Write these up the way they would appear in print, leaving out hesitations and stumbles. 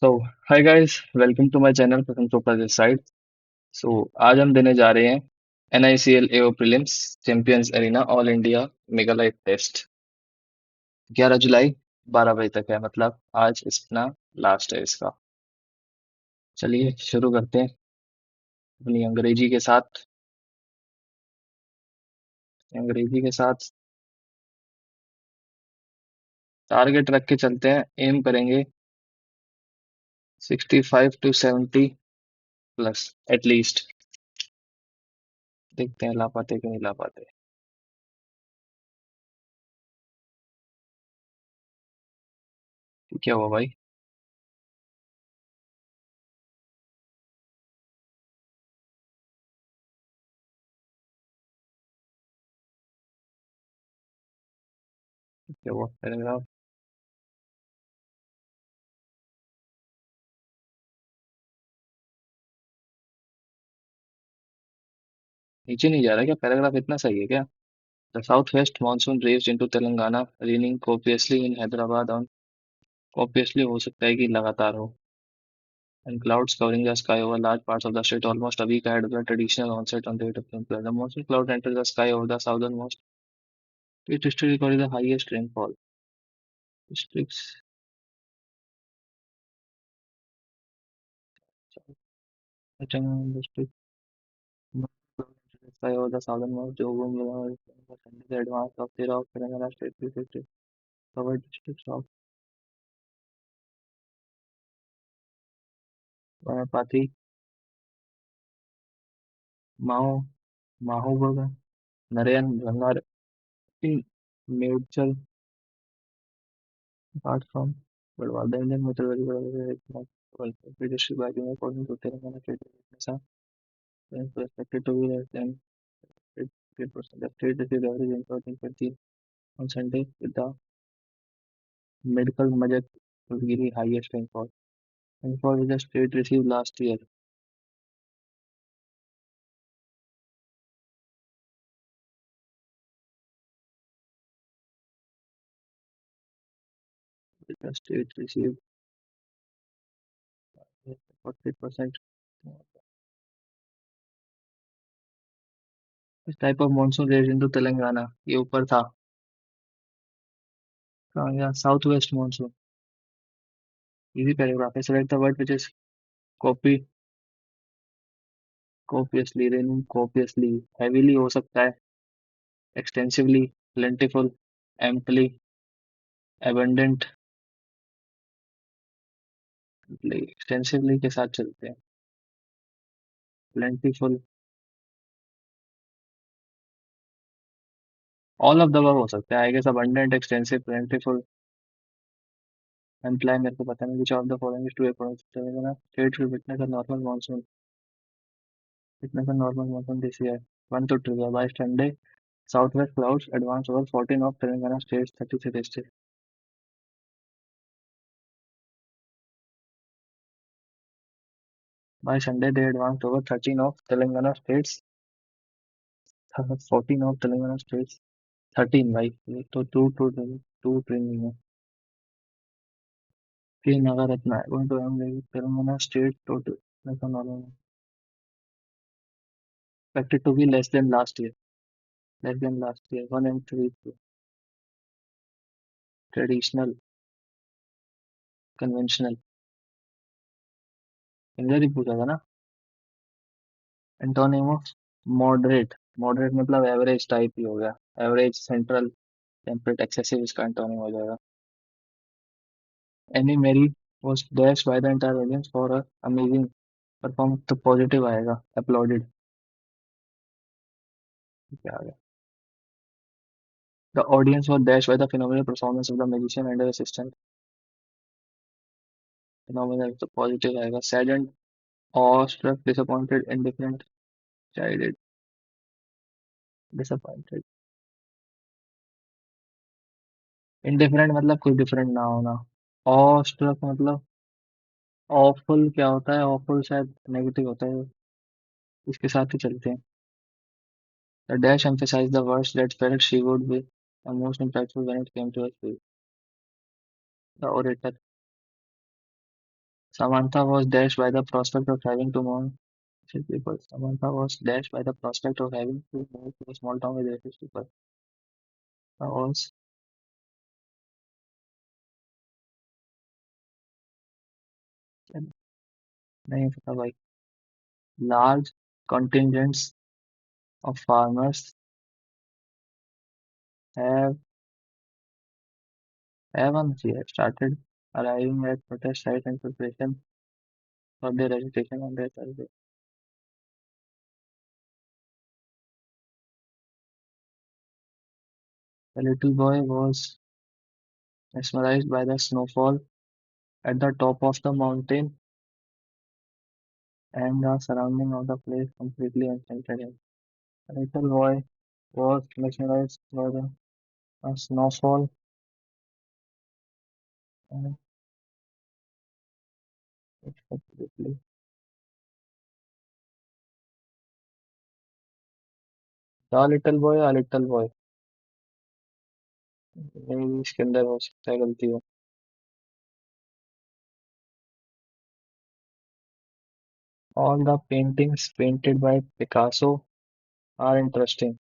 So, hi guys, welcome to my channel Pratham Chopra this side. आज हम देने जा रहे हैं NICL AO Prelims Champions Arena All India मेगालाइट टेस्ट 11 जुलाई 12 बजे तक है मतलब आज इसका लास्ट है इसका। चलिए शुरू करते हैं अपनी अंग्रेजी के साथ टारगेट रख के चलते हैं। एम करेंगे 65 to 70 प्लस एटलीस्ट। देखते हैं ला पाते कि नहीं ला पाते। क्या हुआ भाई? क्या हुआ पैराग्राफ? नीचे नहीं जा रहा क्या? पैराग्राफ इतना सही है क्या? The southwest monsoon raged into Telangana, raining copiously in Hyderabad on copiously हो सकता है कि लगातार हो and clouds covering the sky over large parts of the state almost a week ahead of the traditional onset on the 8th of April. The monsoon cloud entered the sky over the southernmost. It history recorded the highest rainfall. Districts district sky over the southernmost Jogum the advance of the of Telangana state prefecture covered districts of Vanapati, Mao, Mahobaga, Narayan, Rangar, Medchal. Apart from Budwal, the Indian meteorological is not British bagging according to Telangana state witness is expected to be less than 8%. The state received average rainfall in 20 on Sunday with the medical Majak Giri highest rainfall. Rainfall which the state received last year. With the state received 40%. This type of monsoon raged into Telangana. ये ऊपर था। यहाँ south west monsoon. Easy paragraph. Select the word which is copiously, raining copiously, heavily हो सकता है, extensively, plentiful, amply, abundant, extensively के साथ चलते हैं, plentiful, all of the above हो सकता है, I guess abundant, extensive, plentiful, imply मेरे को पता नहीं which of the following is true according to Telangana state will witness a normal monsoon this year. One to trigger by Sunday, southwest clouds advance over 14 of Telangana state's 33 districts. By Sunday, they advanced over 13 of Telangana state's 14 of Telangana state's 13 भाई ये तो to training है कि नगर रत्ना है going to Telangana state total expected to be less than last year 1 and 3 traditional conventional इधर ही पूछा था ना एंटोनिम ऑफ मॉडरेट मतलब एवरेज टाइप ही हो गया एवरेज सेंट्रल टेम्परेट एक्सेसिव इसका एंटोनिम हो जाएगा एनी मेरी was dashed by the entire audience for her amazing performance तो पॉजिटिव आएगा applauded क्या आ गया the audience was dashed by the phenomenal performance of the magician and her assistant phenomenal तो positive आएगा saddened awestruck disappointed indifferent chided disappointed indifferent मतलब कुछ different ना होना awestruck मतलब awful क्या होता है awful शायद नेगेटिव होता है इसके साथ ही चलते हैं the dash emphasized the words that felt she would be the most impactful when it came to her speech the orator Samantha was dashed by the prospect of having to move racist people. Samantha was dashed by the prospect of having to move to a small town with racist people. Was नहीं पता भाई. Large contingents of farmers have started arriving at protest sites in preparation for their agitation on their Thursday. The little boy was mesmerized by the snowfall at the top of the mountain, and the surrounding of the place completely enchanted him. The little boy was mesmerized by the snowfall and it completely. A little boy. Maybe इसके अंदर हो सकता है गलती हो. All the paintings painted by Picasso are interesting.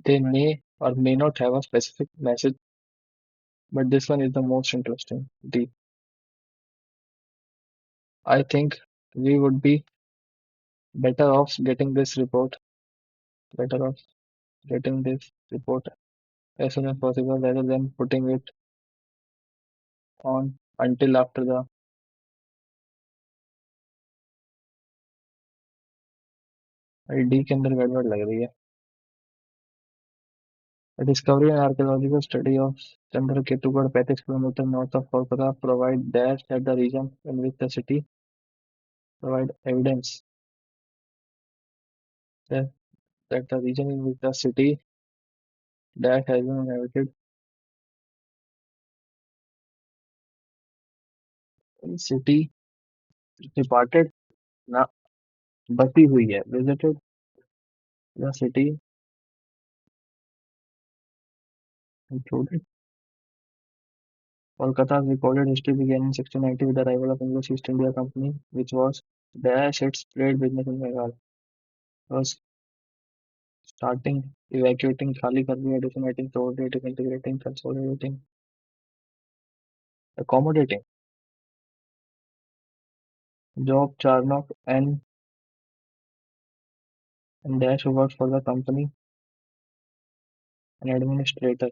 They may or may not have a specific message, but this one is the most interesting. D. I think we would be better off getting this report, better off getting this report as soon as possible rather than putting it on until after the D के अंदर गड़बड़ लग रही है. A discovery and archaeological study of Chandraketugarh 35 kilometers north of Kolkata provide dash that the region in which the city provide evidence that, that the region in which the city dash has been inhabited city departed ना बसी हुई है visited the city included. Kolkata's recorded history began in 1690 with the arrival of English East India Company, which was dash its trade business in Bengal. Was starting evacuating खाली कर दिया decimating totally disintegrating consolidating accommodating job Charnock and dash who worked for the company an administrator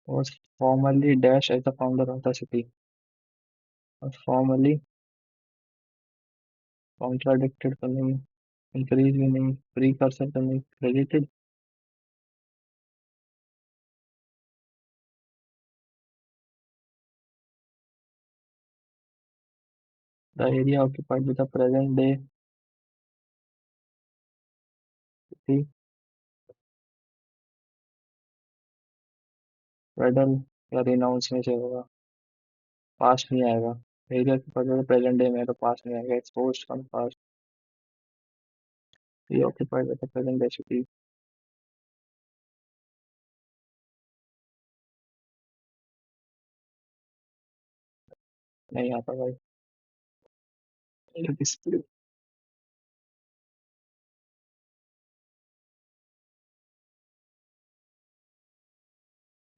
was formerly dash as the founder of the city was formerly contradicted करने में increase भी नहीं precursor करने credited the area occupied with the present day city federal या renounce में से होगा पास नहीं आएगा area occupied with the present day में तो पास नहीं आएगा exposed come pass occupied with the present day city नहीं आता भाई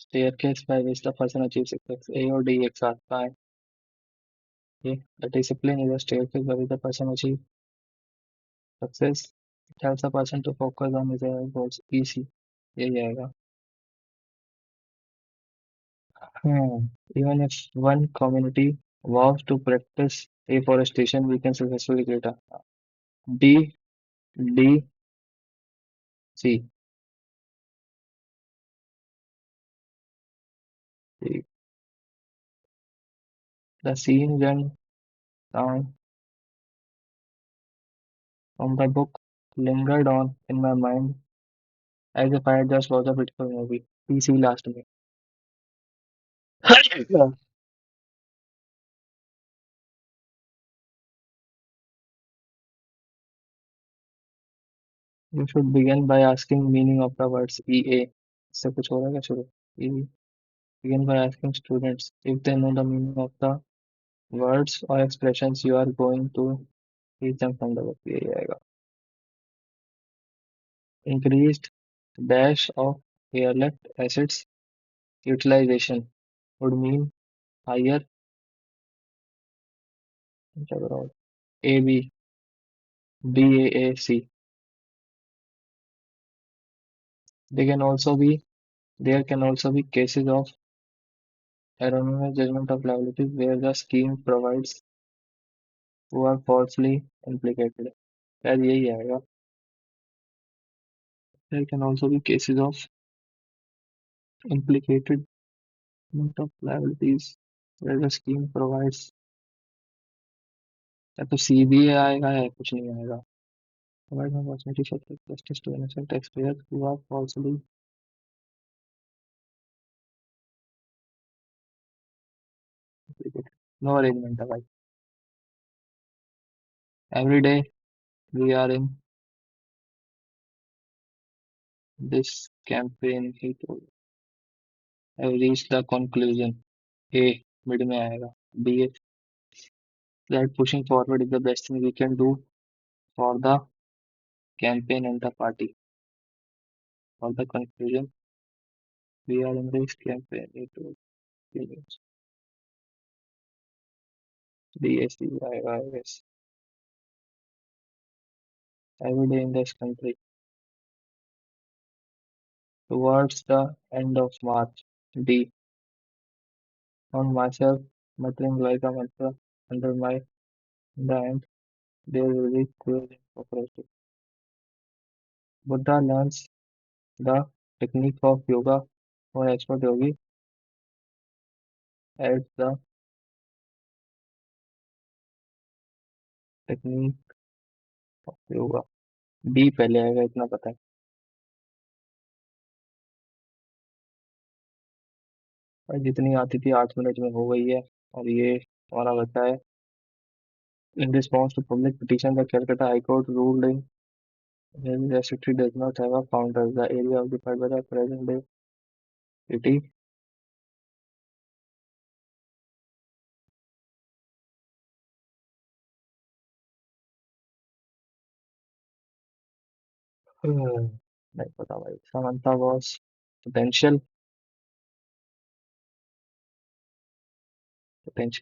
staircase by which the person achieves success A और D एक साथ कहाँ है ये the discipline is a staircase by which the person achieves success it helps a person to focus on his goals easy यही आएगा. Even if one community vows to practice afforestation we can successfully create a D D C the scenes and sound from the book lingered on in my mind as if I had just watched a beautiful movie. PC last me. Yeah. You should begin by asking meaning of the words EA. इससे कुछ हो रहा है क्या शुरू? EA. Begin by asking students if they know the meaning of the words or expressions you are going to teach them from the book. यही आएगा. Increased dash of hyaluronic acids utilization would mean higher AB, BAAC. They can also be There can also be cases of erroneous judgment of liability where the scheme provides who are falsely implicated. शायद यही आएगा. There can also be cases of implicated judgment of liabilities where the scheme provides. या तो CB आएगा या कुछ नहीं आएगा. Provide an opportunity for justice to innocent taxpayers who are falsely implicated. No arrangement है भाई. Every day we are in this campaign, he told. Have reached the conclusion. A mid में आएगा. B that pushing forward is the best thing we can do for the campaign and the party. For the conclusion, we are in this campaign. It will be DSC, I guess. Every day in this country. Towards the end of March. D. On myself, muttering like a mantra under my the end, there will be cruel cooperative. Buddha learns the technique of yoga or expert yogi adds the technique of yoga. D पहले आएगा इतना पता है. और जितनी आती थी 8 minute में हो गई है. और ये हमारा बचा है. In response to public petition, the Calcutta High Court ruled in the city does not have a founder. The area occupied by the present day city नहीं पता भाई. Samantha was potential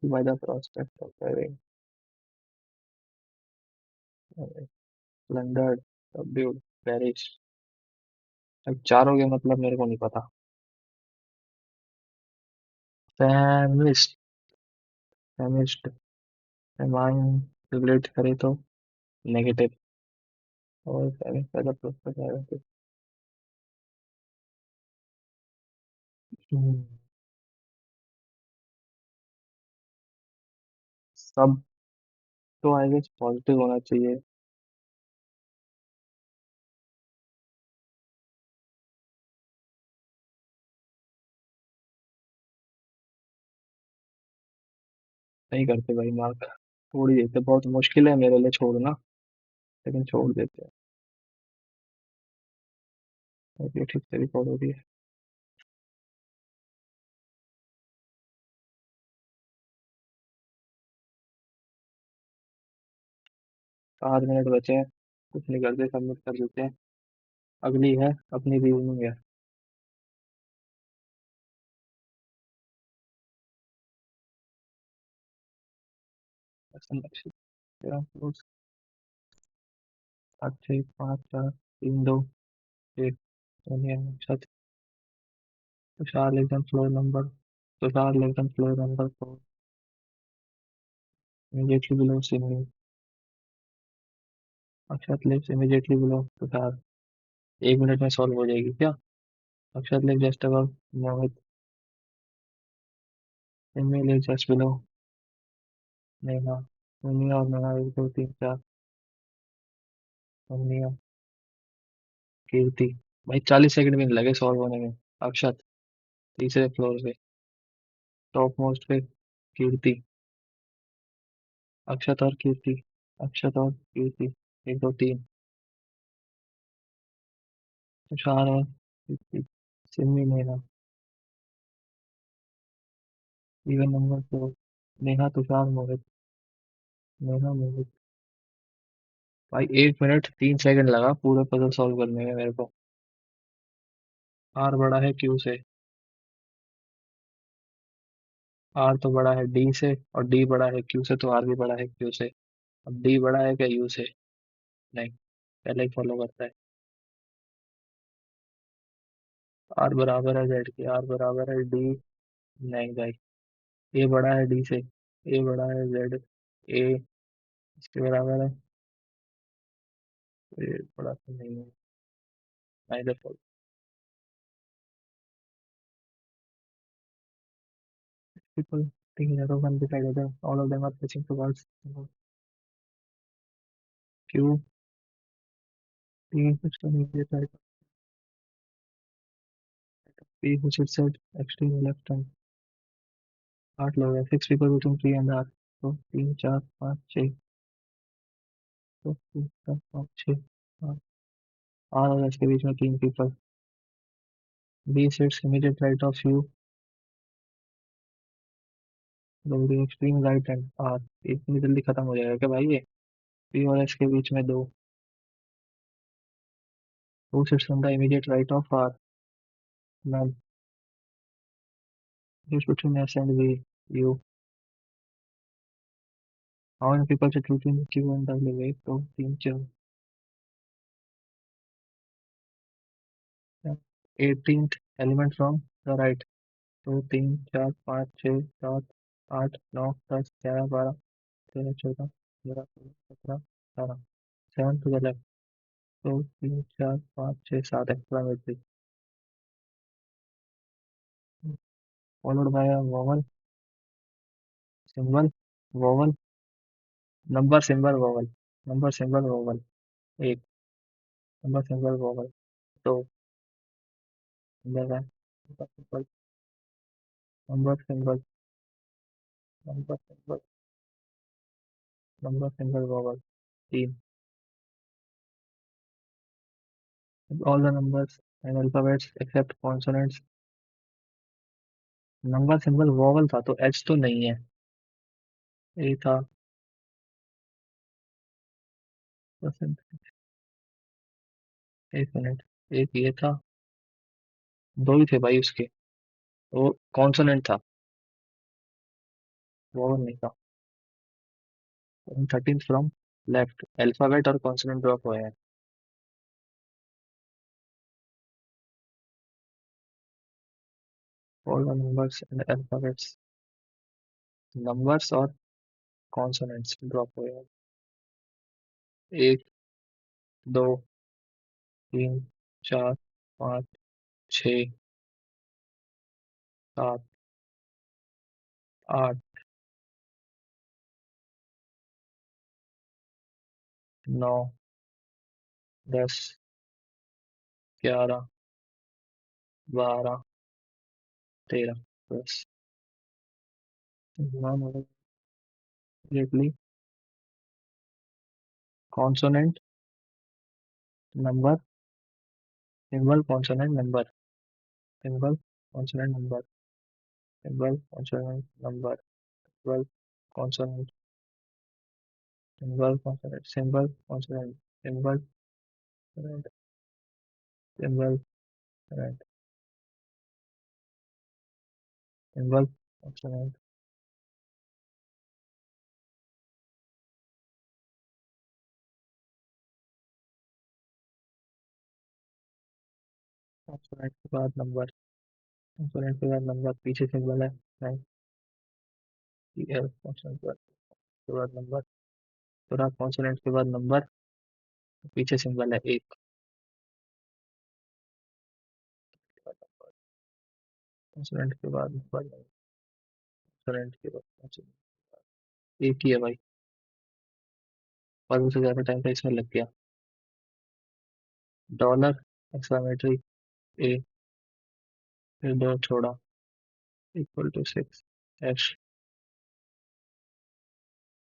by the prospect of having plundered, subdued, perished. अब चारों के मतलब मेरे को नहीं पता. Famished, famished, famine रिलेट करे तो नेगेटिव. और famished by the prospect of having. सब तो आई गेस पॉजिटिव होना चाहिए. नहीं करते भाई मार्क. छोड़ ही देते. बहुत मुश्किल है मेरे लिए छोड़ना. लेकिन छोड़ देते हैं. और ये ठीक से रिकॉर्ड हो रही है. 7 मिनट बचे हैं. कुछ नहीं करते. सबमिट कर देते हैं. अगली है अपनी रीजनिंग है. सात छः पाँच चार तीन दो एक. छत. तुषार लेखन फ्लोर नंबर. तुषार लेखन floor number 4 immediately below Simi. Akshat lives immediately below Tushar. 1 minute में सॉल्व हो जाएगी क्या? Akshat live just above Mohit. Simi live just below Neha. Sonia और नेहा 1 2 3 4. सोनिया कीर्ति. भाई 40 सेकंड भी नहीं लगे सॉल्व होने में. अक्षत तीसरे फ्लोर पे टॉप मोस्ट पे. कीर्ति. अक्षत और कीर्ति. अक्षत और कीर्ति. 1 2 3. तुषार और कीर्ति. सिमी नेहा. इवन नंबर तो नेहा, तुषार, मोहित। नेहा, मोहित। भाई 1 मिनट 3 सेकंड लगा पूरा पजल सॉल्व करने में मेरे को। आर बड़ा है क्यू से। आर तो बड़ा है डी से, और डी बड़ा है क्यू से, तो आर भी बड़ा है क्यू से। अब डी बड़ा है क्या यू से? नहीं, पहले ही फॉलो करता है। आर बराबर है जेड के, आर बराबर है डी। नहीं भाई, ए बड़ा है डी से। ए बड़ा है जेड। ए इसके बराबर है। ए बड़ा तो नहीं है। Neither follow. People taking out of one beside other, all of them are pushing towards Q. T which to immediate right, P which is at extreme left and 8 लोग हैं, 6 people between P and R। तो 3 4 5 6। तो 3 4 5 6। R और S के बीच में 3 people। B sits immediate right of U, the extreme right and R। इतनी जल्दी खत्म हो जाएगा क्या भाई ये? P और S के बीच में दो। Who sits on the immediate right of R? None। Just between S and V, U। How many people sit between Q and W? एक दो तीन चार। 18th element from the right। तो 3 4 5 6 7 8 9 10 11 12 13 14 15 16 17 18। 7 to the left। तो 3 4 5 6 7 exclamatory, followed by a vowel symbol। vowel, number symbol vowel। Number symbol vowel। एक। Number symbol vowel। दो। Number symbol. Number symbol. Number symbol. Number symbol vowel। तीन। all the numbers and alphabets except consonants। Number symbol vowel था तो H तो नहीं है। ए था। Percent. 1 minute. एक ये था। दो ही थे भाई उसके। वो कॉन्सोनेंट था, वोवल नहीं था। 13 फ्रॉम लेफ्ट, अल्फाबेट और कॉन्सोनेंट ड्रॉप हुए हैं। All the numbers and alphabets. Numbers और कॉन्सोनेंट्स ड्रॉप हुए हैं। 1 2 3 4 5 6 7 8 9 10 11 12 13। बस। Non immediately consonant number symbol consonant number. Symbol consonant number. Symbol consonant number. Symbol consonant. Symbol consonant. Symbol consonant. Symbol consonant. Symbol consonant. Symbol consonant. Consonant के बाद number. Consonant के बाद number पीछे symbol है। नहीं। कॉन्सोनेंट के बाद number. पूरा कॉन्सोनेंट के बाद नंबर, पीछे सिंबल है एक। कॉन्सोनेंट के बाद नंबर। कॉन्सोनेंट के बाद consonant। एक ही है भाई। और से ज्यादा टाइम तो इसमें लग गया। डॉलर एक्सक्लेमेटरी ए, फिर दो छोड़ा, इक्वल टू 6। एश,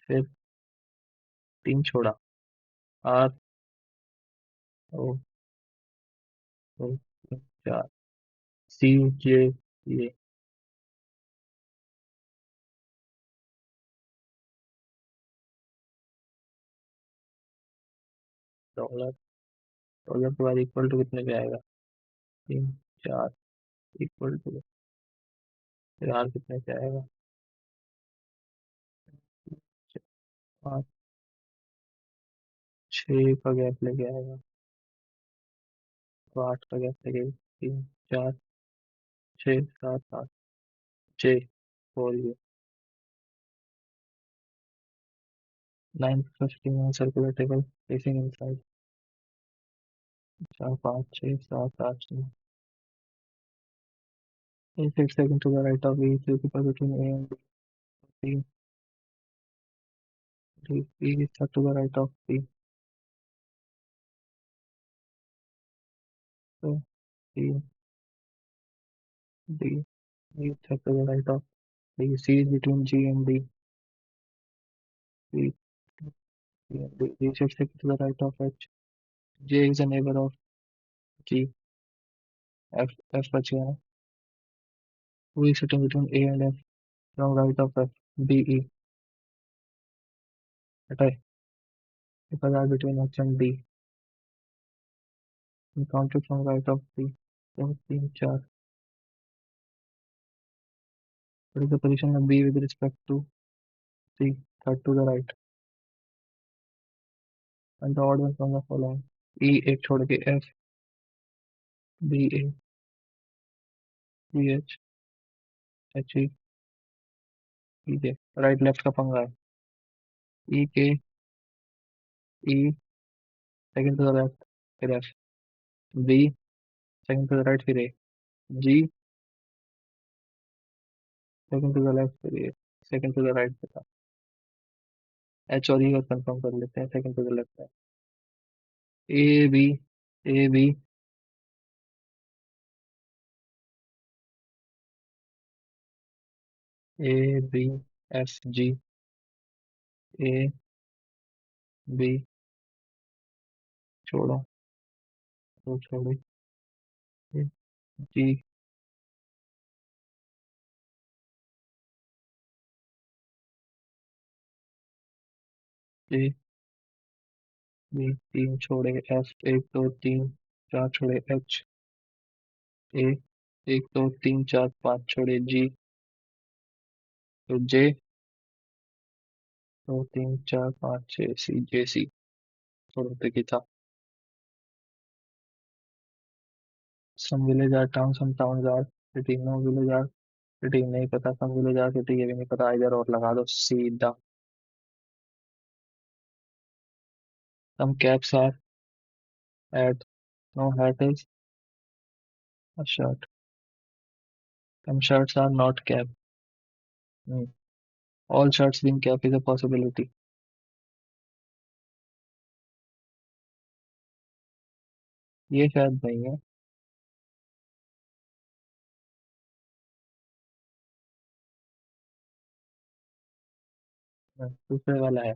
फिर 3 छोड़ा। आर ओ ओ 4। सी जे, ये डॉलर। डॉलर के बाद इक्वल टू कितने पे आएगा? 3 4 इक्वल टू, फिर आर कितने पे आएगा? 5 6 का गैप लेके आएगा, तो 8 का गैप लेके 3 4 6 7 8 6 4 ये 9 15 circular table facing inside 4 5 6 7 8 9 6 seconds to the right of E is equal between A and B. E is set to the right of B. So C D E is set to the right of D. C is between G and D. C D and D. D is set to the right of H. J is a neighbor of G. F बच गया ना? Who is sitting between A and F from right of F? B E. हटाए because are between H and D. We counted from right of D. So 3 4. What is the position of B with respect to C? Third to the right. And the odd one from the following. E एक छोड़ के F B A B H H E E J right left का पंगा है. E K E second to the left फिर F B second to the right फिर A G second to the left फिर A second to the right फिर H और E को confirm कर लेते हैं सेकंड टू द लेफ्ट है. A B A B A B F G A B छोड़ो तो छोड़ो A, G A B 3 छोड़े F 1 2 3 4 छोड़े H A 1 2 3 4 5 छोड़े G तो J 2 3 4 5 6 C J C छोड़ो तो क्या था? Some village are town, some towns are city. No village are city नहीं पता, some village are city ये भी नहीं पता. इधर और लगा दो सीधा. Some caps are at, no hat is a shirt. Some shirts are not cap. Hmm. All shirts being cap is a possibility. ये शायद नहीं है. दूसरे वाला है.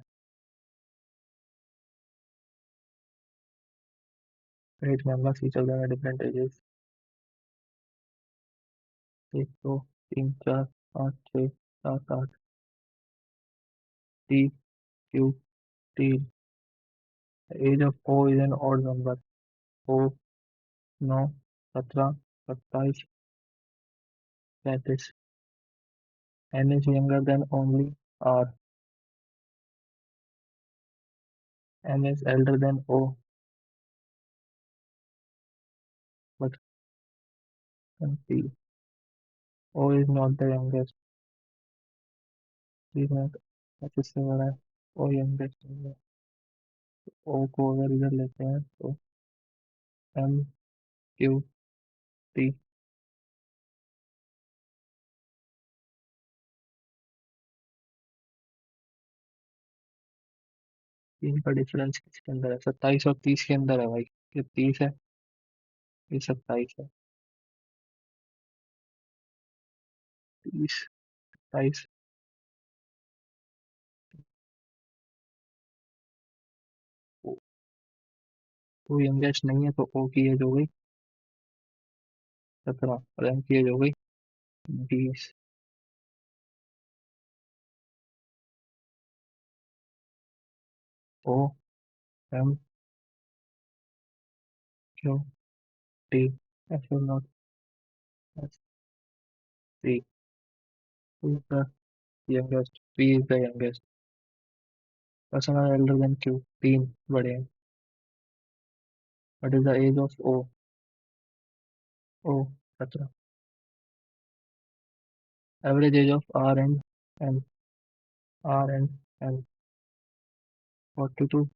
Eight members each of them at different ages. 1 2 3 4 5 6 7 8 T Q T. The age of O is an odd number. O 9 17 27 35. N is younger than only R. N is elder than O, but P. O is not the youngest. P is not. इससे बड़ा है. O youngest नहीं है. O को अगर इधर लेते हैं तो M Q T. इनका डिफरेंस किसके अंदर है? 27 और 30 के अंदर है भाई. ये 30 है, ये 27 है. 30 27. O यंगेस्ट नहीं है तो O की एज हो गई 17 और M की एज हो गई 20. O M Q, T, F is not S, C. Who is the youngest? P is the youngest. Person are elder than Q. तीन बड़े हैं. What is the age of O? O 17. Average age of R and N. R and N 42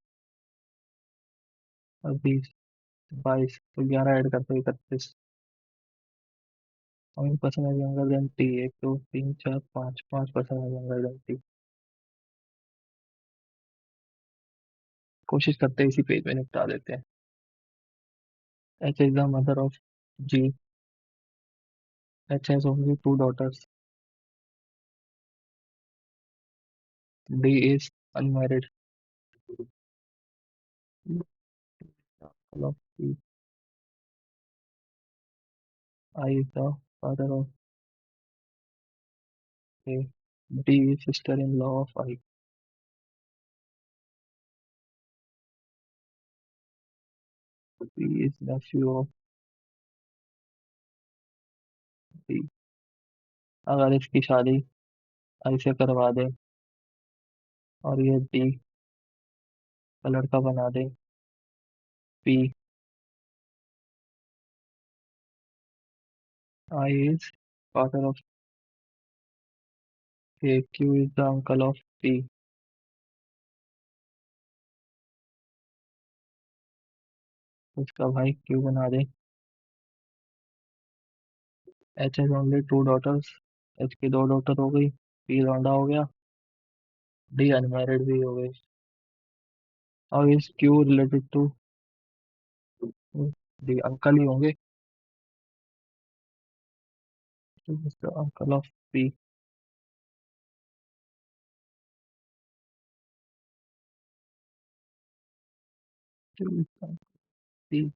और 20 22 तो 11 add करते 31. How many person are younger than T? 1 2 3 4 5 person are younger than T. कोशिश करते हैं इसी पेज में निपटा देते हैं. H is the mother of G. H has only two daughters. D is unmarried. Uncle of P. I is the father of A. D is sister-in-law of I. P is nephew of D. अगर इसकी शादी आई से करवा दे और ये D का लड़का बना दे P. I is father of A. Q is the uncle of P. उसका भाई Q बना दे. H has only two daughters. H की दो डॉटर हो गई. P लौंडा हो गया. D अनमैरिड भी हो गई. How is Q related to D? Uncle ही होंगे. Q is the uncle of P. Q is the uncle of P.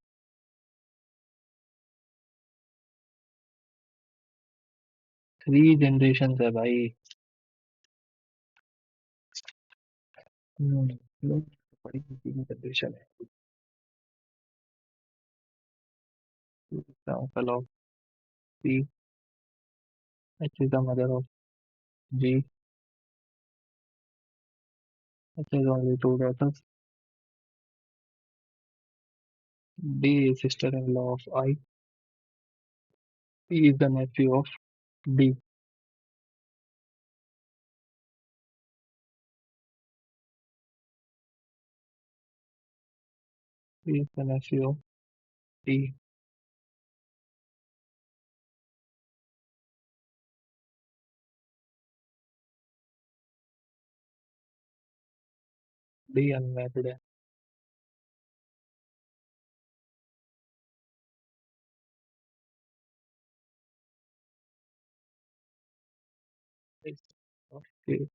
3 generation है भाई. लोग बड़ी तीन जनरेशन है. Q is the uncle of P. H is the mother of G. H has only two daughters. D is sister-in-law of I. P is the nephew of D. P is the nephew of D. D unmarried है. Okay.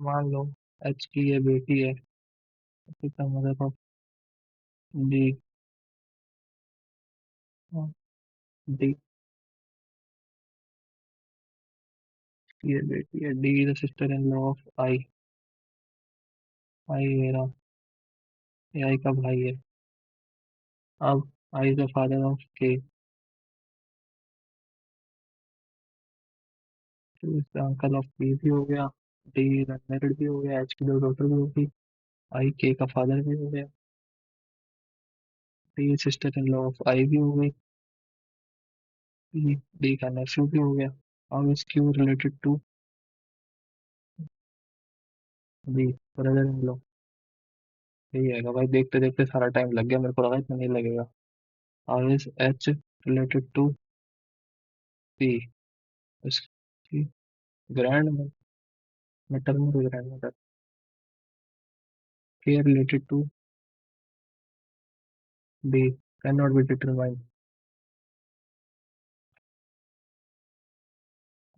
मान लो H की ये बेटी है. इसका mother of D. D की ये बेटी है. D is the sister-in-law of I. I मेरा ये I का भाई है. अब I is the father of K. तो इसका अंकल ऑफ P भी हो गया. D अनमैरिड भी हो गया. H की दो डॉटर भी होगी. I K का फादर भी हो गया. D sister-in-law of I भी हो गई. P D का नेफ्यू भी हो गया. अब इस Q related to D brother-in-law. यही है भाई. देखते देखते सारा टाइम लग गया. मेरे को लगा इतना नहीं लगेगा. अब इस H related to P. इसकी grand maternal grandmother. K related to D cannot be determined.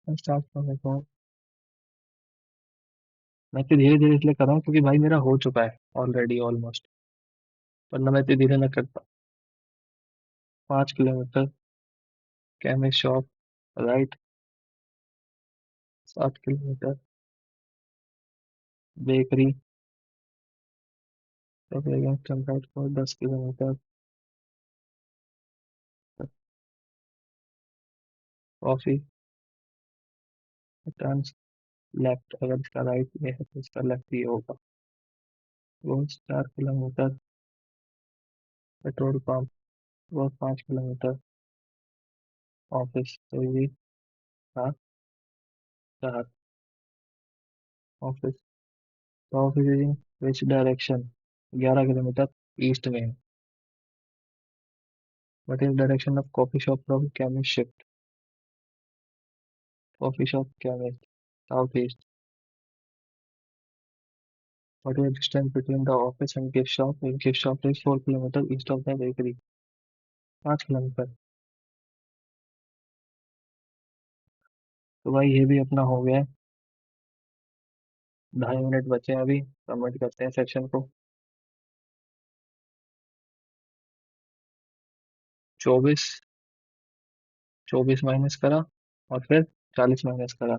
Let's start from the top. मैं इतनी धीरे धीरे इसलिए कर रहा हूँ क्योंकि भाई मेरा हो चुका है ऑलरेडी ऑलमोस्ट। वरना मैं इतनी धीरे न करता। 5 kilometre. Chemist shop. Right. 7 kilometre. Bakery. Right for 10 kilometre. Coffee. Turns left. अगर इसका राइट ये है तो इसका लेफ्ट ये होगा। वो 4 किलोमीटर। Petrol pump. वो 5 किलोमीटर। ऑफिस तो ये। हाँ। 4। ऑफिस। तो office is in which direction? 11 kilometre east में है। What is direction of coffee shop from chemist shift? Coffee shop chemist. South east. What is the distance between the office and gift shop? The gift shop is 4 kilometers east of the bakery. 5 kilometre. तो भाई ये भी अपना हो गया है। 2.5 minute बचे हैं अभी। सबमिट करते हैं सेक्शन को। 24। 24 माइनस करा। और फिर 40 माइनस करा।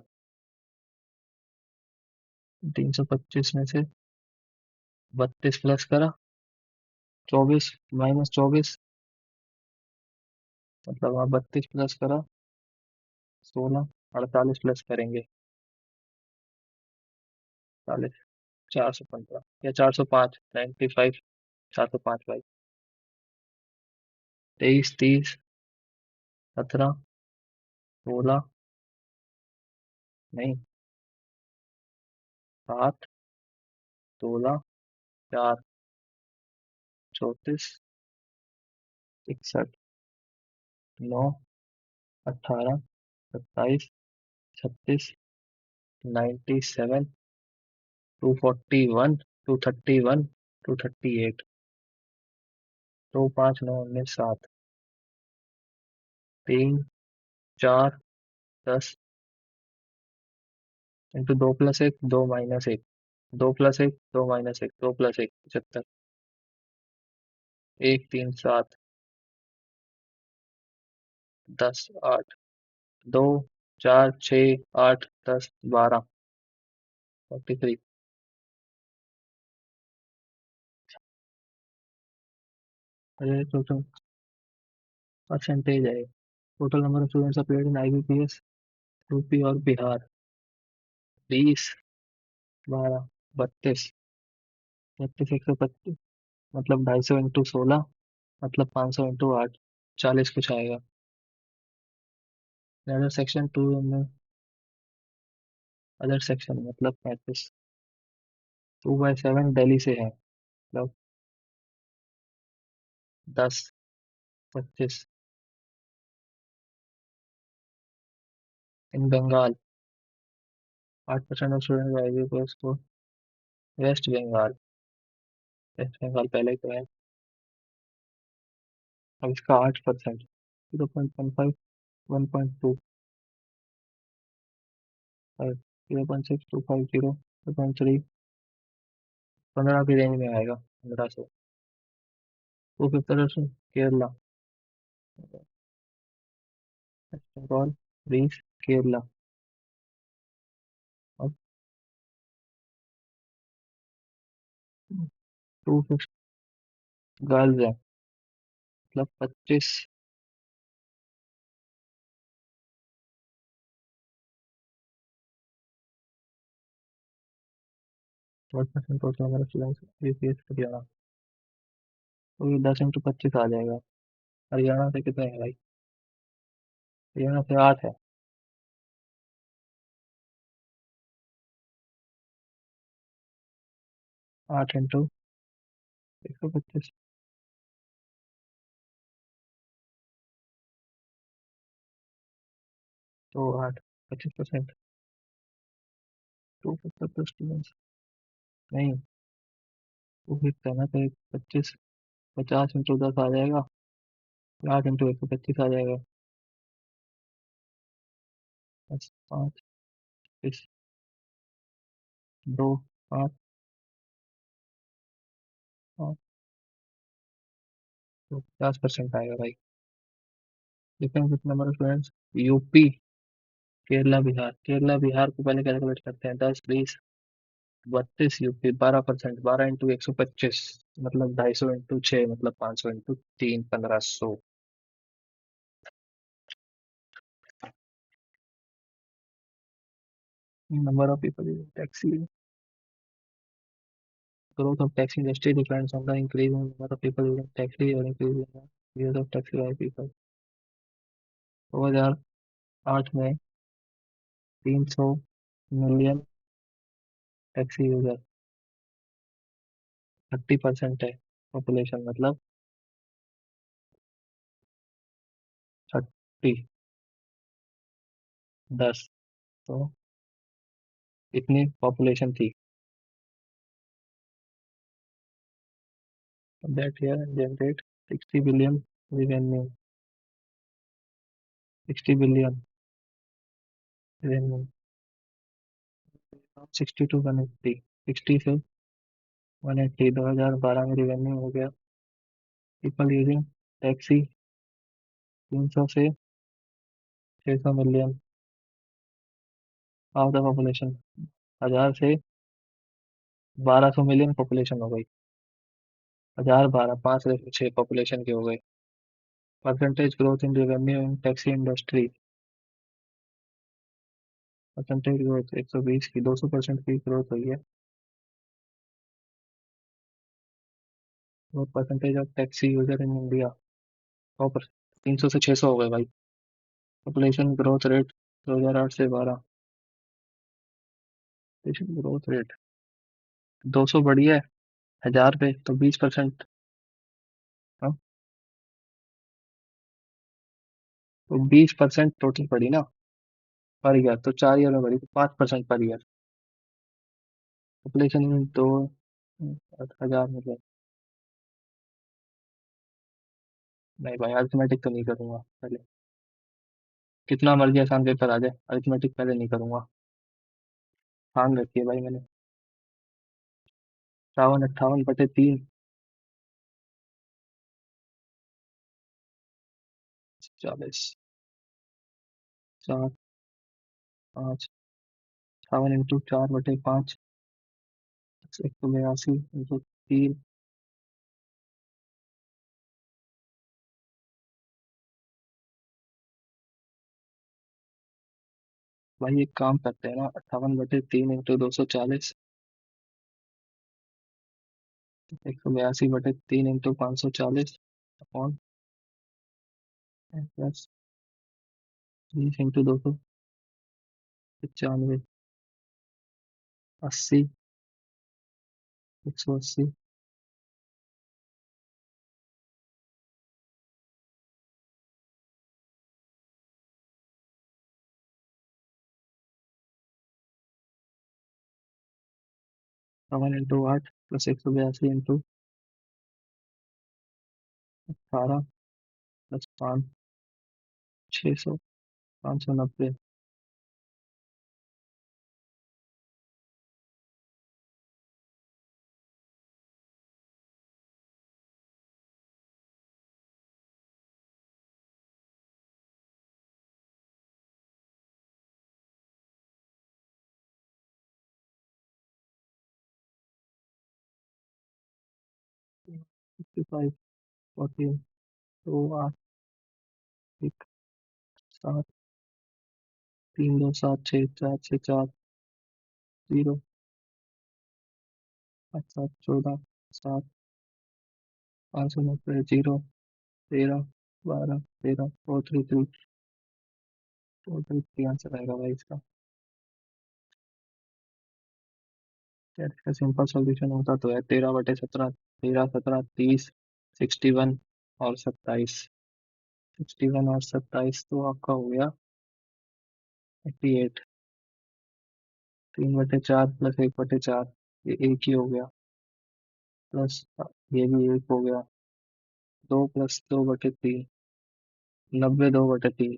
325 में से 32 प्लस करा। 24 - 24। मतलब आप 32 प्लस करा। 16। 48 प्लस करेंगे। 40। 415 या 405। 95। 405 भाई। 23 30। 17। 16। नहीं। 7। 16। 4। 34। 61। 9। 18। 27। 36। 97। 241। 231। 238। 2 5 9 19 7। 3 4 10। इंटू 2 + 1 2 - 1। 2 + 1 2 - 1 2 + 1 75। 1 3 7। 10 8। 2 4 6 8 10 12। 43। अरे टोटल परसेंटेज है। Total number of students appeared in IBPS UP और बिहार। 20। 12। 32। 32 125। मतलब 250 इंटू 16। मतलब 500 इंटू 8। 40 कुछ आएगा। अदर सेक्शन 2 में। अदर सेक्शन मतलब 35। 2/7 दिल्ली से है। मतलब 10। 25। इन बंगाल 8% ऑफ स्टूडेंट IBPS को। वेस्ट बंगाल। वेस्ट बंगाल पहले ही तो है। अब इसका 8%। 0.15। 1.2। 0.6250। 0.3। 15 की रेंज में आएगा। 1500। 250 केरला। बंगाल। 20। केरला। और 250 गर्ल्स है। मतलब 25। 12% टोटल हमारा स्टूडेंट्स यूपीएस हरियाणा। तो ये 10 × 25 आ जाएगा। हरियाणा से कितने है भाई? हरियाणा से 8 है। 8 इंटू 125। तो 8। 25%। 250 स्टूडेंट्स। नहीं। वो भी कहना तो 25। 50 इंटू 10 आ जाएगा। 8 इंटू 125 आ जाएगा। 10 5 20। दो, पाँच, पाँच, तो 50% आएगा भाई। Difference with number of students. UP, Kerala, Bihar. Kerala Bihar को पहले कैलकुलेट करते हैं। 10, 20, 32, यूपी 12%। 12 × 125 मतलब 250 × 6 मतलब 500 × 3 1500। Number of people taxi. Growth of taxi industry depends on the increase in number of people using taxi or increase in the use of taxi by people. 2008 में 300 million taxi user, 30% है population, मतलब 30, 10, तो इतनी population थी। That year generate 60 billion revenue. 60 billion revenue. 60 to 180, 60 से 180, 2012 में revenue हो गया। पीपल यूजिंग टैक्सी 300 से 600 मिलियन। ऑफ द पॉपुलेशन 1000 से 1200 मिलियन पॉपुलेशन हो गई। 1012, 5 6 पॉपुलेशन के हो गए। Percentage growth in revenue in taxi industry. Percentage growth 120 की 200% की ग्रोथ हुई है। और percentage of taxi user in India 300 से 600 हो गए भाई। पॉपुलेशन ग्रोथ रेट 2008 से 12। पॉपुलेशन ग्रोथ रेट 200 बढ़ी है 1000 पे तो 20%। हाँ, तो 20% टोटल बढ़ी ना पर ईयर, तो 4 ईयर में बढ़ी तो 5% पर ईयर। पॉपुलेशन में दो 1000 मतलब। नहीं भाई, अरिथमेटिक तो नहीं करूंगा पहले। कितना मर्जी आसान पेपर आ जाए, अरिथमेटिक पहले नहीं करूंगा। ठान रखी है भाई मैंने। 58, 58/3। 40, 4, 5। 58 × 4/5, 182 × 3। भाई एक काम करते हैं ना, 58/3 × 240, 182/3 × 540 upon plus 20 × 295, 80, 180। 7 × 8 plus 182 × 18 plus 5, 600, 590। Fifty five, 14, 2 8, 1 7, 3 2 7 6 4 6 4 0, 5 7 14, 7, 590, 0, 13, 12, 13, 433। 433 answer आएगा भाई इसका। यार इसका सिंपल सॉल्यूशन होता तो है 13/17, 13 17 30, 61 और 27। 61 और 27 तो आपका हो गया 88। 3/4 प्लस 1/4, ये एक ही हो गया। प्लस ये भी एक हो गया। 2 + 2/3, 90 2/3।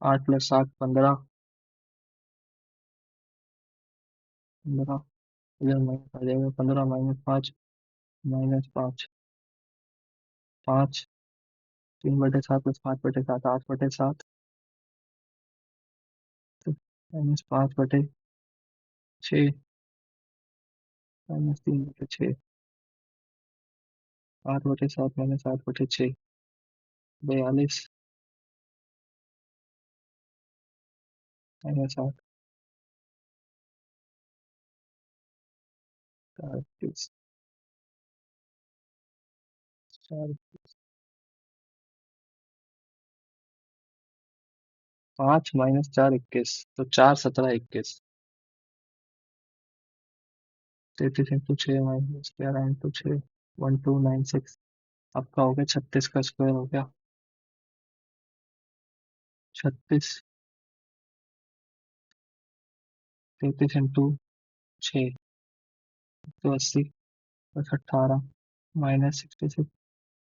8 + 7 15, 15 इधर माइनस आ जाएगा, 15 -5 -5 5 3/7 प्लस 5/7 8/7 -5/6 -3/6 8/7 -8/6 42 -8 38 4 5 -4 21 तो 4 17 21 33 × 6 -11 × 6 1296 आपका हो गया 36 का स्क्वायर हो गया 36 33 × 6 180 plus 18 -66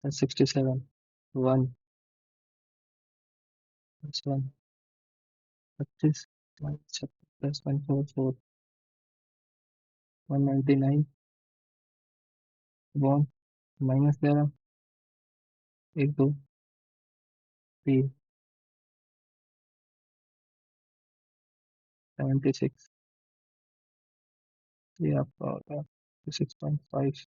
plus 67 1 plus 1 25 -36 plus 144 199 one -11 1 2 3 76 ये आपका हो गया 6.5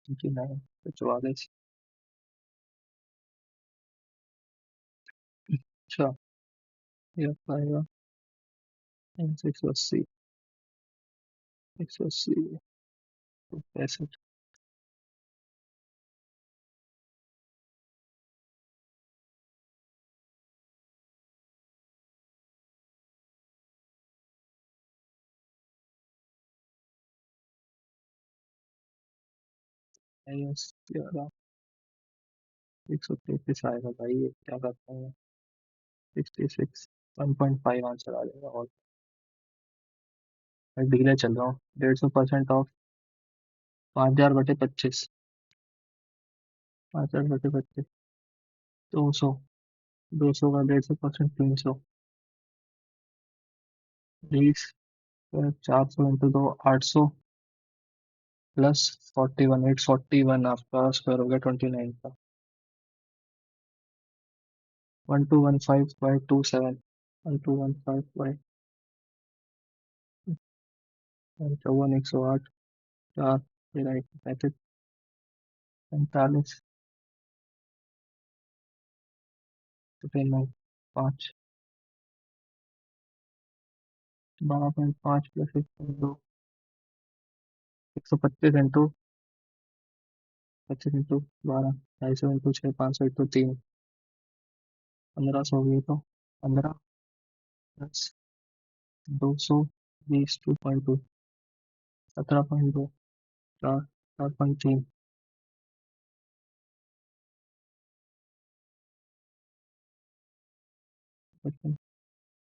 29 44 अच्छा ये आपका आएगा 180 180 65 -11 133 आएगा भाई ये क्या करता है 66 1.5 आंसर आ जाएगा और मैं डीले चल रहा हूँ 150% ऑफ 5000/25 5000/25 200 200 का 150% 300 20 400 × 2 800 प्लस 41 841 आपका स्क्वायर हो गया 29 का 1215/27 1215 54 108 4 13 135 45 59 5 12.5 प्लस 1.2 125 × 12 250 × 6 500 × 3 1500 हो गई तो 15 plus 220 2.2 17.2 4 4.3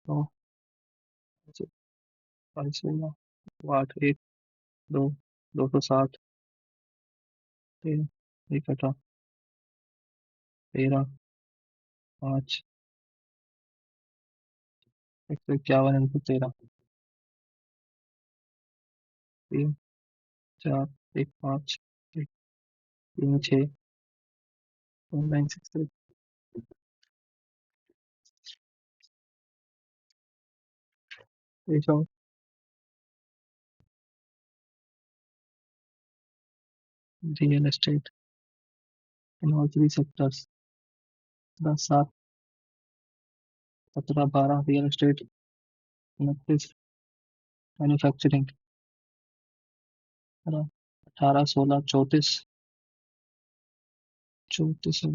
9 516 8 1 2 260 3 1 13 5 151 × 13 3 4 1 5 1 3 6 1963 real estate in all three sectors 10 7 17 12 real estate 29 manufacturing 18 16 34 34 से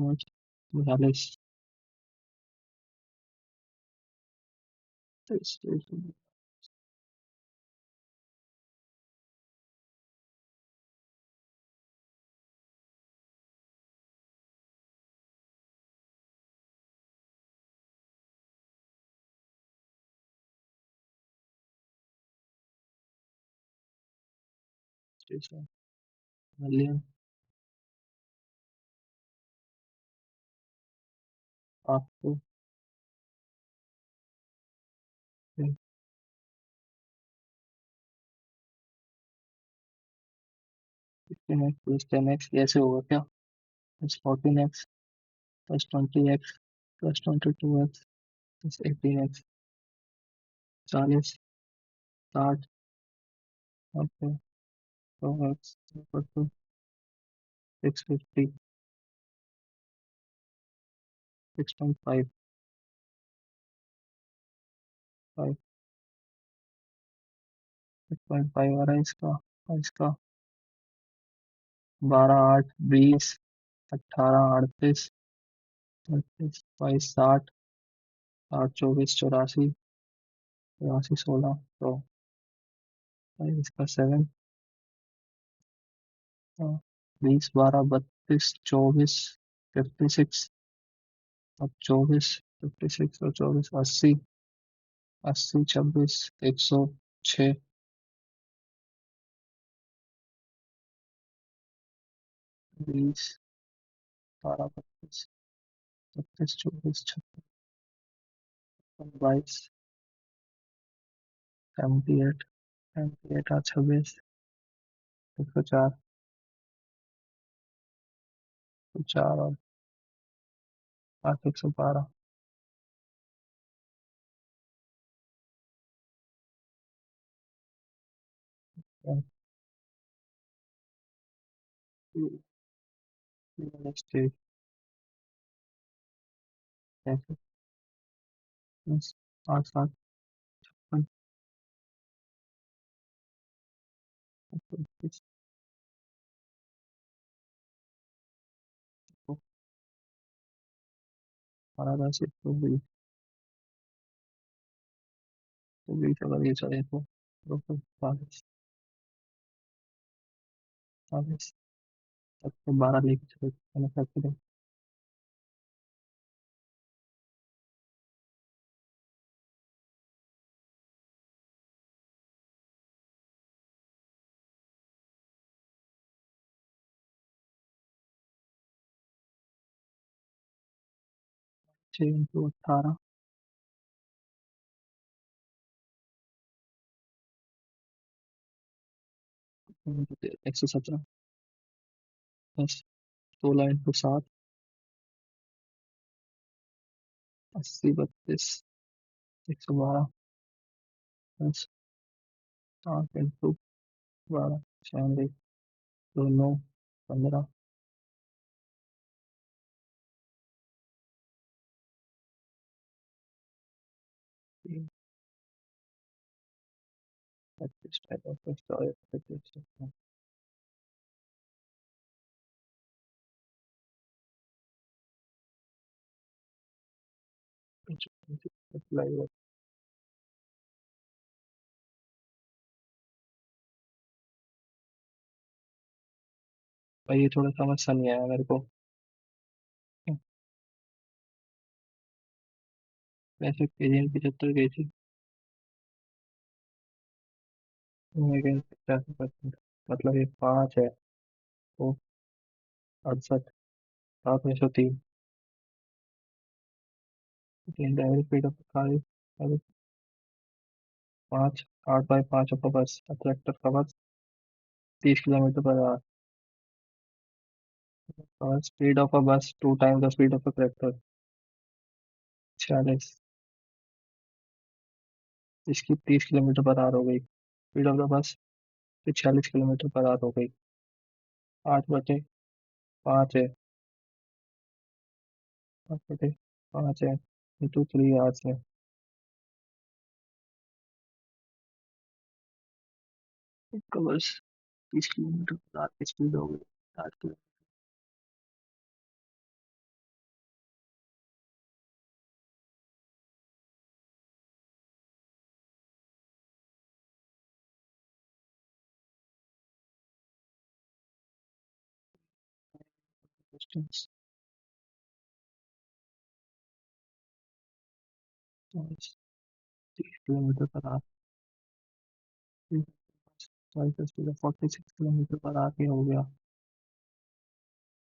42 मिलियन आपको 15x प्लस 10x ऐसे होगा क्या? Plus 14x plus 20x plus 22x plus 18x 40 60 okay. तो x इक्वल टू 650 6.5 5 6.5 आ रहा है इसका। और इसका 12 8 20 18 38 38 22 60 8 24 84 84 16 तो इसका 7 20 12 32 24 56 और 24 56 और 24 80 80 26 106 20 12 32 36 24 56 22 78 78 8 26 104 4 और 8 112 स्टेज 8 7 12 10 120 तो 20 अगर ये चले तो 40 40 तब तो 12 लेके चले मैंने फैक्टर छः into 18 117 plus 16 into 7 80 32 112 plus 8 into 12 96 दो 9 15 3 35 35 35 अप्लाई भाई ये थोड़ा समझ सा नहीं आया मेरे को। वैसे पेजेंट 75 गई थी मैं 50%, मतलब ये 5 है तो 68 7 में 103 तीन driver speed of car 5 8 by 5 of बस ट्रैक्टर का बस 30 kilometre per our speed of a बस 2 time the speed of a tractor 46 इसकी 30 किलोमीटर पर आवर हो गई स्पीड ऑफ द बस फिर 46 किलोमीटर पर आवर हो गई 8/5 है 8/5 है इंटू 3 आवर्स है इसका बस 30 किलोमीटर पर आवर की स्पीड हो गई 8 distance 30 kilometre per hour 46 kilometre per hour हो गया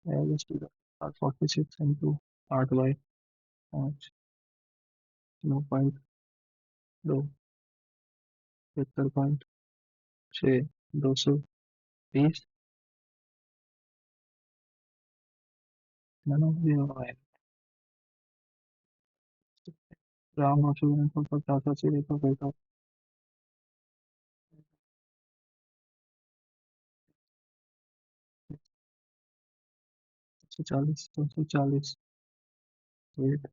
average speed of 46 into 8/5 5, 9.2, 73.6, 220, none of the above. Ram और सूर्य को पचास अस्सी देखो कैसा 140, 240, वेट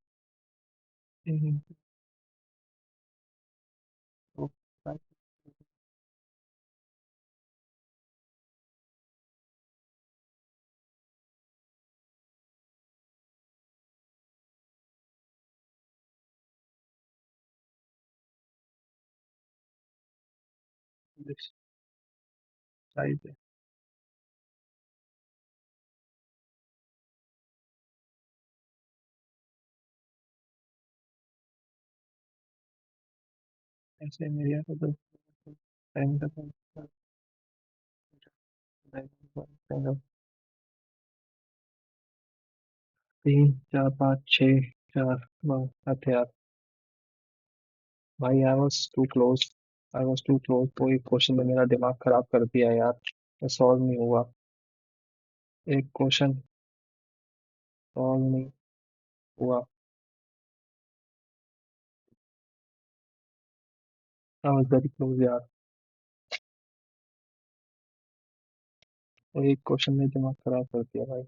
5 ऐसे मेरिया को तो टाइम का तीन चार पाँच छः चार हथियार। भाई I was too close, I was too close. तो एक क्वेश्चन में मेरा दिमाग खराब कर दिया यार, सॉल्व नहीं हुआ। एक क्वेश्चन सॉल्व नहीं हुआ। आई वॉज वेरी क्लोज यार। और एक क्वेश्चन में दिमाग खराब कर दिया भाई।